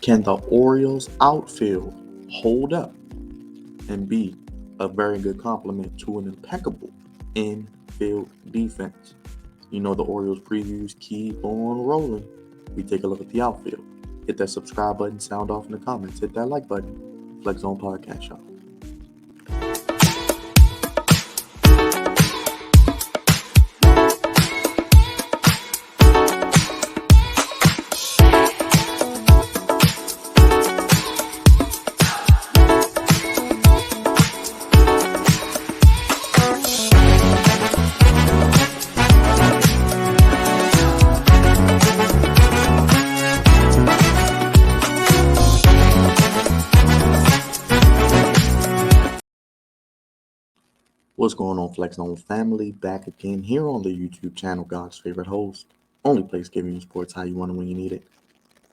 Can the Orioles outfield hold up and be a very good complement to an impeccable infield defense? You know the Orioles previews keep on rolling. We take a look at the outfield. Hit that subscribe button, sound off in the comments, hit that like button. Flex Zone Podcast Show. What's going on, Flex Zone family? Back again here on the YouTube channel, God's favorite host. Only place giving you sports how you want it when you need it.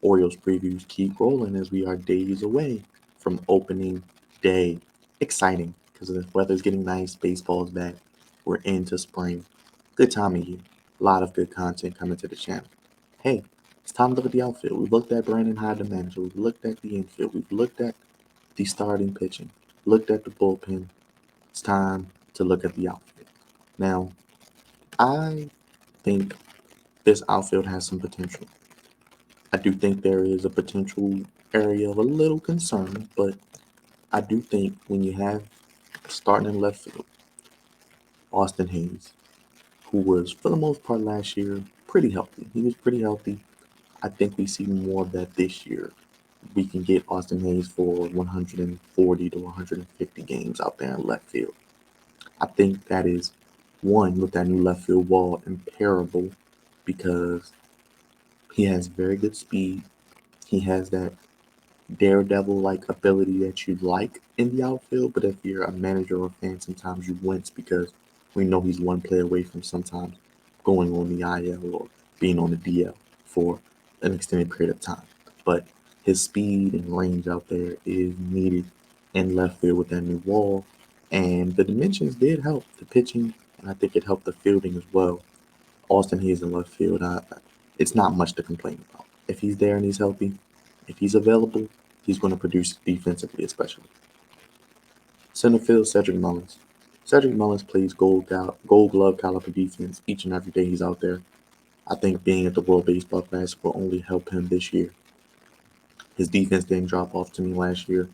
Orioles previews keep rolling as we are days away from opening day. Exciting because the weather's getting nice, baseball's back. We're into spring. Good time of year. A lot of good content coming to the channel. Hey, it's time to look at the outfield. We've looked at Brandon Hyde, the manager. We've looked at the infield. We've looked at the starting pitching. Looked at the bullpen. It's time to look at the outfield. Now, I think this outfield has some potential. I do think there is a potential area of a little concern, but I do think when you have starting in left field, Austin Hayes, who was for the most part last year pretty healthy. He was pretty healthy. I think we see more of that this year. We can get Austin Hayes for 140 to 150 games out there in left field. I think that is, one, with that new left field wall, imperable because he has very good speed. He has that daredevil-like ability that you like in the outfield, but if you're a manager or fan, sometimes you wince because we know he's one play away from sometimes going on the IL or being on the DL for an extended period of time. But his speed and range out there is needed in left field with that new wall. And the dimensions did help the pitching, and I think it helped the fielding as well. Austin Hayes in left field, it's not much to complain about. If he's there and he's healthy, if he's available, he's going to produce defensively, especially. Center field, Cedric Mullins. Cedric Mullins plays gold glove caliber defense each and every day he's out there. I think being at the World Baseball Classic will only help him this year. His defense didn't drop off to me last year.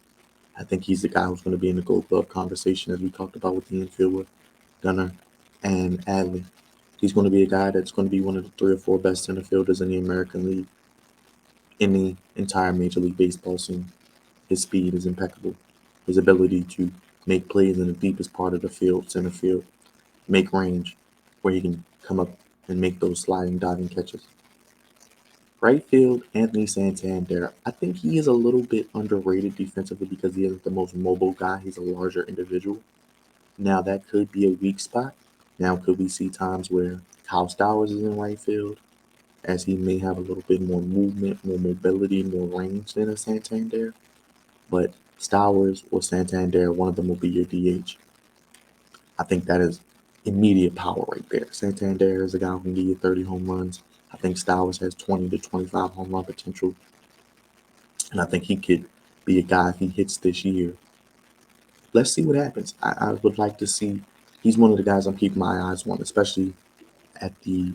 I think he's the guy who's going to be in the gold glove conversation as we talked about with the infield with Gunnar and Adley. He's going to be a guy that's going to be one of the 3 or 4 best center fielders in the American League, in the entire Major League Baseball scene. His speed is impeccable. His ability to make plays in the deepest part of the field, center field, make range, where he can come up and make those sliding, diving catches. Right field, Anthony Santander. I think he is a little bit underrated defensively because he isn't the most mobile guy. He's a larger individual. Now, that could be a weak spot. Now, could we see times where Kyle Stowers is in right field, as he may have a little bit more movement, more mobility, more range than a Santander? But Stowers or Santander, one of them will be your DH. I think that is immediate power right there. Santander is a guy who can give you 30 home runs. I think Stowers has 20 to 25 home run potential. And I think he could be a guy if he hits this year. Let's see what happens. I would like to see. He's one of the guys I'm keeping my eyes on, especially at the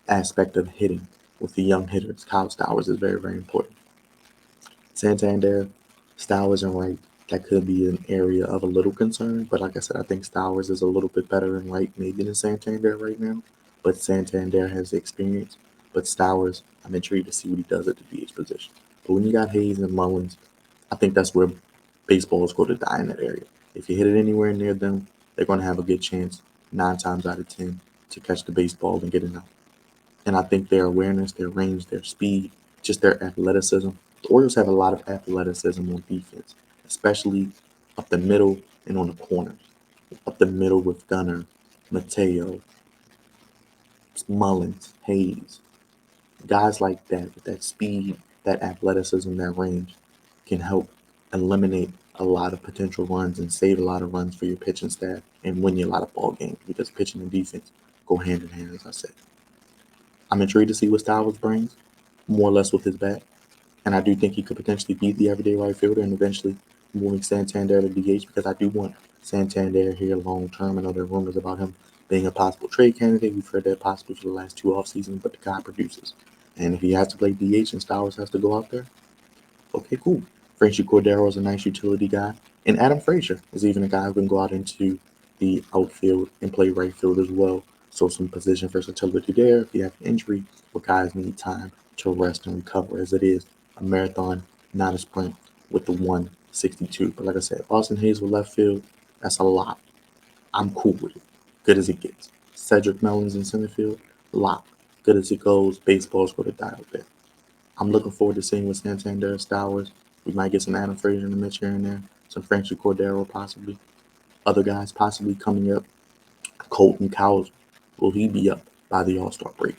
aspect of hitting with the young hitters. Kyle Stowers is very, very important. Santander, Stowers and right, that could be an area of a little concern. But like I said, I think Stowers is a little bit better in right maybe than Santander right now. But Santander has the experience. But Stowers, I'm intrigued to see what he does at the DH position. But when you got Hayes and Mullins, I think that's where baseball is going to die in that area. If you hit it anywhere near them, they're going to have a good chance, 9 times out of 10, to catch the baseball and get it out. And I think their awareness, their range, their speed, just their athleticism. The Orioles have a lot of athleticism on defense, especially up the middle and on the corners. Up the middle with Gunnar, Mateo, Mullins, Hayes. Guys like that, with that speed, that athleticism, that range, can help eliminate a lot of potential runs and save a lot of runs for your pitching staff and win you a lot of ball games because pitching and defense go hand in hand, as I said. I'm intrigued to see what Stowers brings, more or less with his bat. And I do think he could potentially be the everyday right fielder and eventually moving Santander to DH because I do want Santander here long term. I know there are rumors about him being a possible trade candidate. We've heard that possibly for the last two off seasons, but the guy produces. And if he has to play DH and Stowers has to go out there, okay, cool. Franchy Cordero is a nice utility guy. And Adam Frazier is even a guy who can go out into the outfield and play right field as well. So some position versatility there if you have an injury or guys need time to rest and recover as it is a marathon, not a sprint with the 162. But like I said, Austin Hayes with left field, that's a lot. I'm cool with it. Good as it gets. Cedric Mullins in center field, lot. Good as it goes. Baseball's going to die out there. I'm looking forward to seeing what Santander Stowers. We might get some Adam Frazier in the mix here and there, some Frankie Cordero possibly. Other guys possibly coming up. Colton Cowles, will he be up by the All-Star break?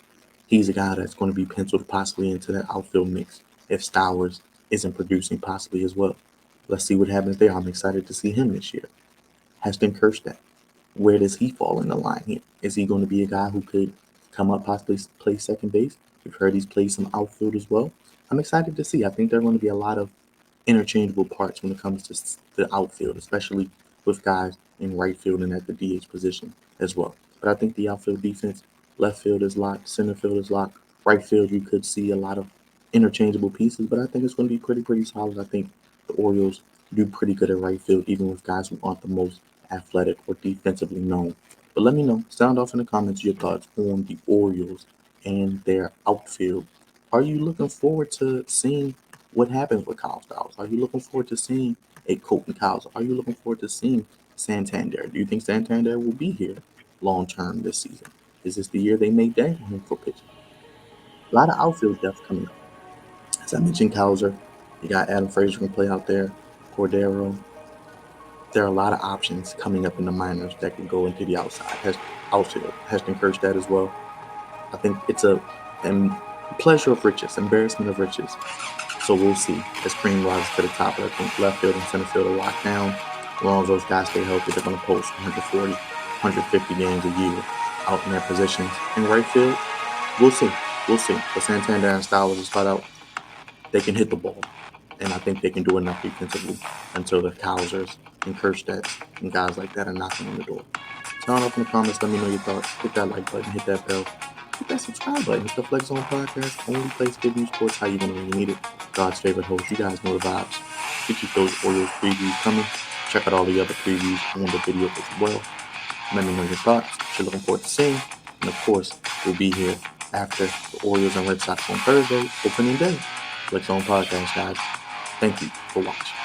He's a guy that's going to be penciled possibly into that outfield mix if Stowers isn't producing possibly as well. Let's see what happens there. I'm excited to see him this year. Heston Kjerstad, where does he fall in the line here? Is he going to be a guy who could come up, possibly play second base? We've heard he's played some outfield as well. I'm excited to see. I think there are going to be a lot of interchangeable parts when it comes to the outfield, especially with guys in right field and at the DH position as well. But I think the outfield defense, left field is locked, center field is locked, right field you could see a lot of interchangeable pieces, but I think it's going to be pretty solid. I think the Orioles do pretty good at right field, even with guys who aren't the most athletic or defensively known. But let me know. Sound off in the comments your thoughts on the Orioles and their outfield. Are you looking forward to seeing what happens with Kyle Styles? Are you looking forward to seeing a Colton Cowles? Are you looking forward to seeing Santander? Do you think Santander will be here long term this season? Is this the year they make dangle him for pitching? A lot of outfield depth coming up. As I mentioned, Cowser, you got Adam Frazier can play out there, Cordero. There are a lot of options coming up in the minors that can go into the outfield. Heston Kjerstad as well. I think it's a pleasure of riches, embarrassment of riches. So we'll see as cream rises to the top. But I think left field and center field are locked down. As long as those guys stay healthy, they're going to post 140, 150 games a year out in their positions. In right field, we'll see. We'll see. But Santander and Stowers is flat out. They can hit the ball. And I think they can do enough defensively until the Cowsers and Kerstads and guys like that are knocking on the door. Sound up in the comments. Let me know your thoughts. Hit that like button. Hit that bell. Hit that subscribe button. It's the Flex Zone Podcast. Only place give you sports how you want it when you need it. God's favorite host. You guys know the vibes. We keep those Orioles previews coming. Check out all the other previews on the video as well. Let me know your thoughts. What you're looking forward to seeing. And of course, we'll be here after the Orioles and Red Sox on Thursday, opening day. Flex Zone Podcast, guys. Thank you for watching.